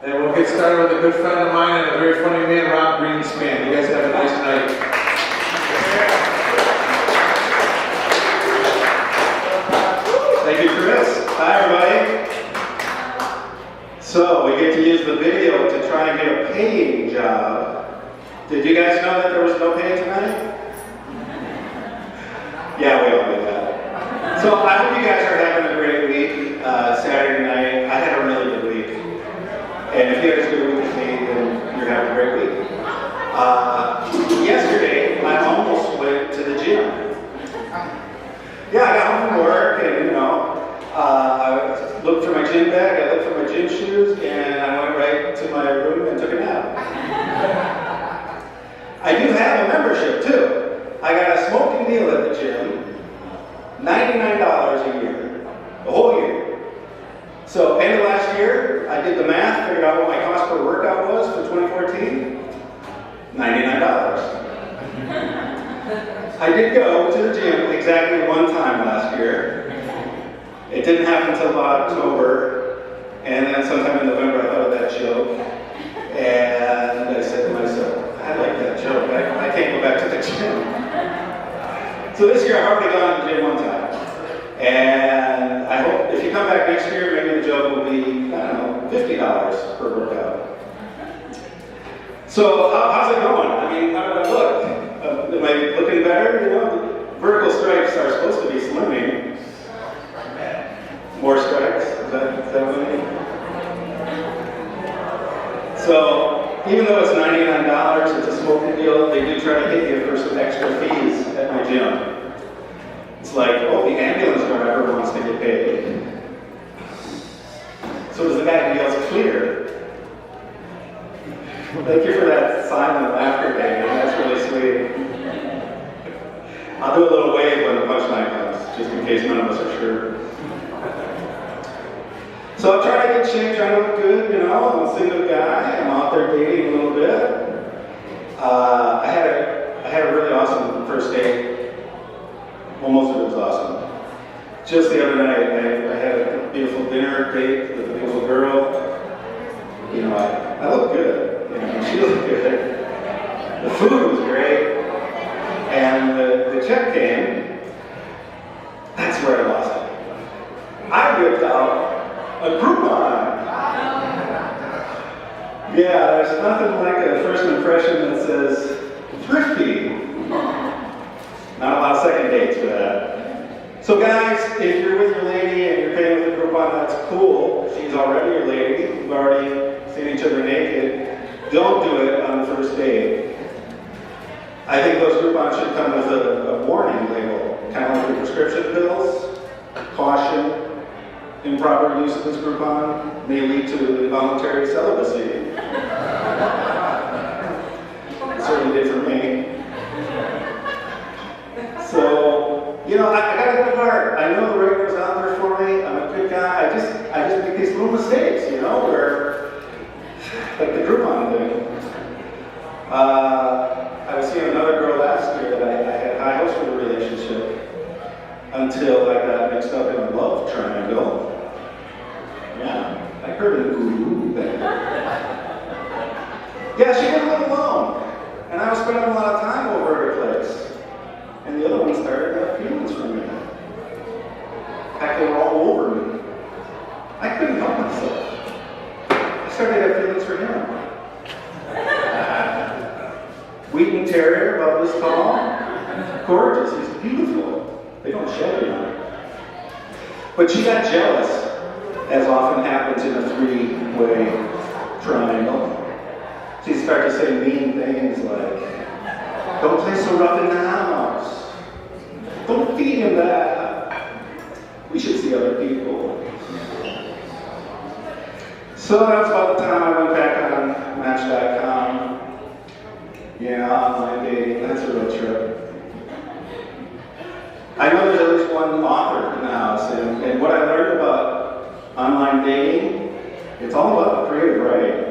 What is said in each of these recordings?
And we'll get started with a good friend of mine and a very funny man, Rob Greenspan. You guys have a nice night. Thank you, Chris. Hi, everybody. So, we get to use the video to try and get a paying job. Did you guys know that there was no pay tonight? Yeah, we all knew that. So, I hope you guys are having a great week. Saturday night, I had a really good week. And if you had a good week with me, then you're having a great week. Yesterday, I almost went to the gym. Yeah, I got home from work and, I looked for my gym bag, I looked for my gym shoes, and I went right to my room and took a nap. I do have a membership, too. I got a smoking deal at the gym, $99 a year, the whole year. So, end of last year, I did the math, figured out what my cost per workout was for 2014, $99. I did go to the gym exactly one time last year. It didn't happen until about October, and then sometime in November I thought of that joke, and I said to myself, I like that joke, I can't go back to the gym. So this year I've already gone to the gym one time, and I hope if you come back next year, maybe the joke will be, I don't know, $50 per workout. So how's it going? I mean, how do I look? Am I looking better? The vertical stripes are supposed to be slimming. More stripes? Is that what I mean? So, even though it's $99, it's a smoking deal, they do try to hit you for some extra fees at my gym. It's like, oh, the ambulance driver wants to get paid. So does the guy who yells clear. Thank you for that silent laughter, Danny. That's really sweet. I'll do a little wave when the punchline comes, just in case none of us are sure. So I'm trying to get in shape, trying to look good, I'm a single guy. I'm out there dating a little bit. I had a really awesome first date. Well, most of it was awesome. Just the other night, I had a beautiful dinner date with a beautiful girl. I looked good. She looked good. The food was great. And the check came. That's where I lost it. I whipped out a Groupon. Yeah, there's nothing like a first impression that says thrifty. Not a lot of second dates for that. So guys, if you're with your lady and you're paying with a Groupon, that's cool. She's already your lady. You've already seen each other naked. Don't do it on the first date. I think those Groupons should come with a warning label, kind of like the prescription pills. Caution, improper use of this Groupon may lead to involuntary celibacy. It certainly did for me. So, I got a good heart. I know the right was out there for me. I'm a good guy. I just make these little mistakes, where, like the Groupon thing. I was seeing another girl last year that I had high hopes for the relationship until I got mixed up in a love triangle. Yeah, I heard an ooh thing. Yeah, she didn't live alone, and I was spending a lot of time over at her place. And the other one started to have feelings for me. In fact, they were all over me. I couldn't help myself. I started to have feelings for him. Wheaten Terrier, about this tall. Gorgeous, he's beautiful. They don't shed you. But she got jealous, as often happens in a three-way triangle. She'd start to say mean things like, don't play so rough in the house. Don't feed him that. We should see other people. So that was about the time I went back on Match.com. Yeah, online dating, that's a real trip. I know there's at least one author in the house, and what I learned about online dating, it's all about the creative writing.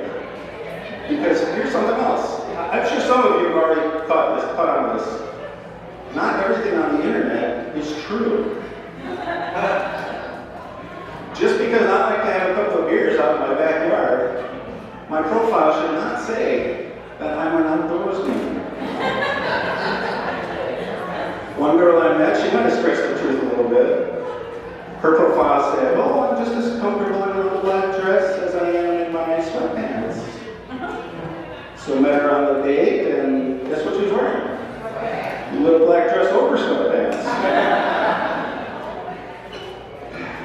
Because here's something else. I'm sure some of you have already caught on this. Not everything on the internet is true. Just because I like to have a couple of beers out in my backyard say that I'm an outdoorsman. One girl I met, she might have stretched the truth a little bit. Her profile said, "Oh, I'm just as comfortable in a little black dress as I am in my sweatpants." So I met her on the date, and guess what she was wearing? A little black dress over sweatpants.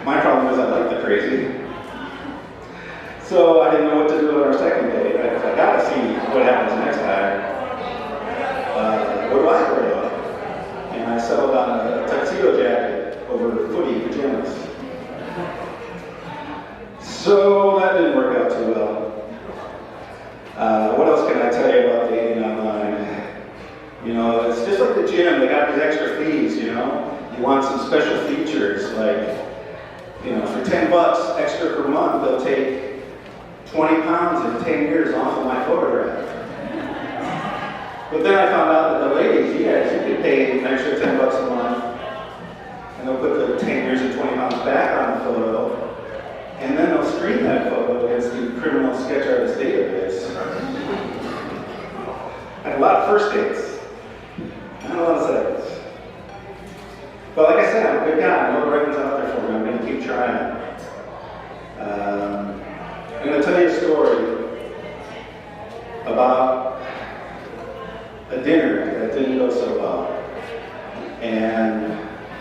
My problem is I like the crazy. So I didn't know what to do on our second date. I gotta see what happens next time. What do I wear though? And I settled on a tuxedo jacket over footy pajamas. So that didn't work out too well. What else can I tell you about dating online? You know, it's just like the gym, they got these extra fees, you know? You want some special features, like, you know, for $10 extra per month, they'll take 20 pounds and 10 years off of my photograph. But then I found out that the ladies, you could pay an extra $10 a month, and they'll put the 10 years and 20 pounds back on the photo, and then they'll screen that photo against the criminal sketch artist database. I had a lot of first dates, not a lot of seconds. But like I said, I'm a good guy. I know the right one's out there for me. I'm going to keep trying. I'm going to tell you a story about a dinner that didn't go so well. And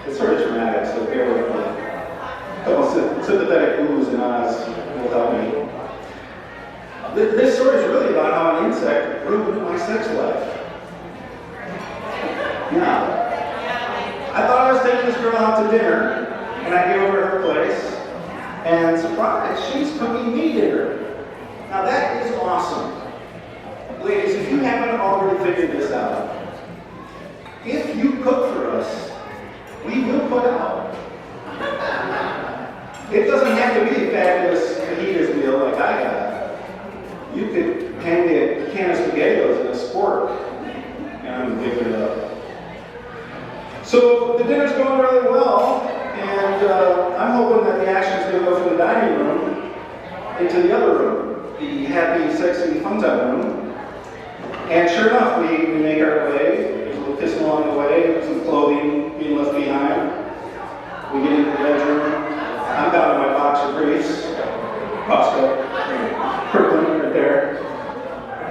it's sort of traumatic, so bear with me. A couple sympathetic oohs and ahs will help me. This story is really about how an insect ruined my sex life. Now, I thought I was taking this girl out to dinner, and I get over to her place, and surprise, she's cooking me dinner. Now that is awesome. Ladies, if you haven't already figured this out, if you cook for us, we will put out. It doesn't have to be a fabulous fajitas meal like I got. You could hand me a can of SpaghettiOs and a spork, and I'm giving it up. So the dinner's going really well, and I'm hoping that the action's going to go from the dining room into the other room, the happy, sexy, fun-time room. And sure enough, we make our way. There's a little kissing along the way, some clothing being left behind. We get into the bedroom. I'm down in my boxer briefs. Costco. Kirkland right there.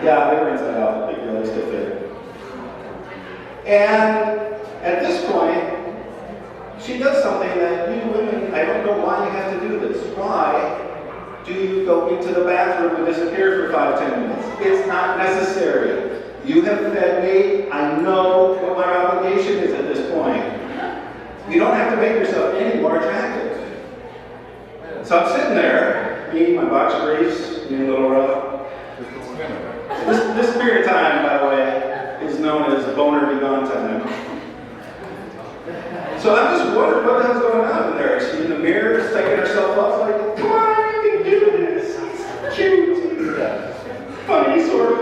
Yeah, they were inside out. They really still fit. And at this point, she does something that you women, I don't know why you have to do this. Why do you go into the bathroom and disappear for 5-10 minutes? It's not necessary. You have fed me. I know what my obligation is at this point. You don't have to make yourself any more attractive. So I'm sitting there, me, my boxer briefs, being a little rough. This period of time, by the way, is known as boner be gone time. So I'm just wondering what the hell's going on in there. She's in the mirror, taking herself up, like, come on, you can do this. It's cute. Funny, sort of.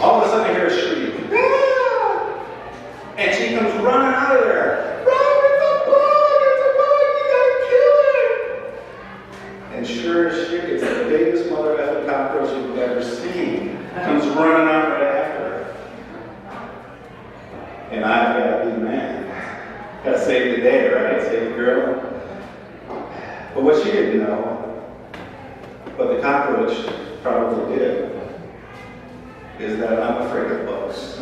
All of a sudden I hear a shriek. Ah! And she comes running out of there. Run, it's a bug, you gotta kill it. And sure as shit, it's the biggest mother effing cockroach you've ever seen. Comes running out right after her. And I've got to be the man. Got to save the day, right? Save the girl. But what she didn't know, but the cockroach probably did, is that I'm afraid of bugs.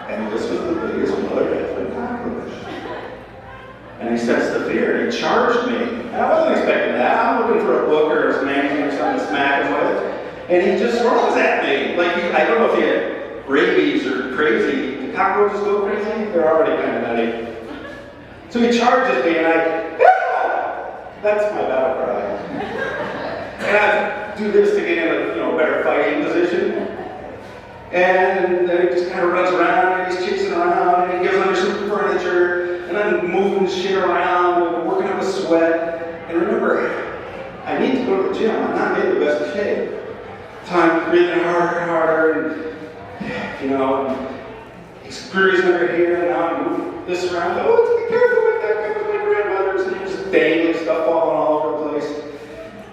And this was the biggest mother effing cockroach. And he sensed the fear, and he charged me. And I wasn't expecting that. I'm looking for a book or a magazine or something to smack him with. And he just runs at me. Like, I don't know if he had rabies or crazy. Do cockroaches go crazy? They're already kind of nutty. So he charges me, and that's my battle cry. And I do this to get in a better fighting position. And then he just kind of runs around, and he's chasing around, and he gets under some furniture, and I'm moving shit around, and I'm working up a sweat. And remember, I need to go to the gym. I'm not in the best of shape. So I'm breathing harder and harder, and, he's cruising over here, and now I'm moving this around. Oh, be careful with that, that was my grandmother's, and he's just dangling stuff falling all over the place.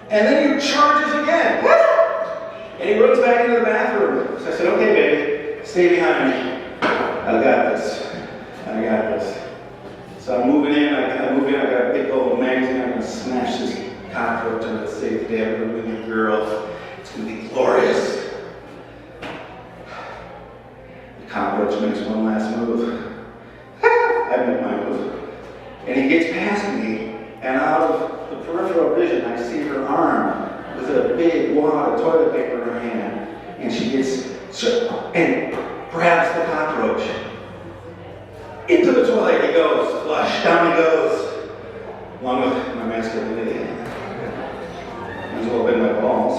And then he charges again. And he runs back into the bathroom. So I said, okay, baby, stay behind me. I got this. I got this. So I'm moving in. I got a big old magazine. I'm going to smash this cockroach. I'm going to save the day. I'm going to win the girl. It's going to be glorious. The cockroach makes one last move. I make my move. And he gets past me, and out of the peripheral vision, I see her arm with a big wad of toilet paper in her hand. And she gets, and grabs the cockroach. Into the toilet he goes, flush, down he goes. Along with my masculinity. As well as my balls.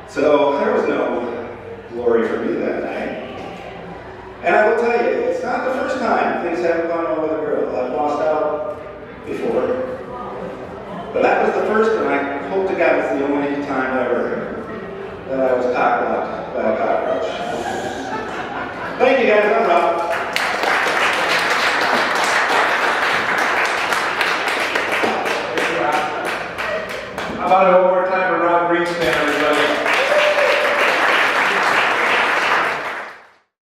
So there was no glory for me that night. And I will tell you, it's not the first time things haven't gone well with a girl. I've lost out before. But that was the first, and I hope to God it's the only time ever that I was cock-blocked by a cockroach. Thank you guys, I'm Rob. How about it one more time?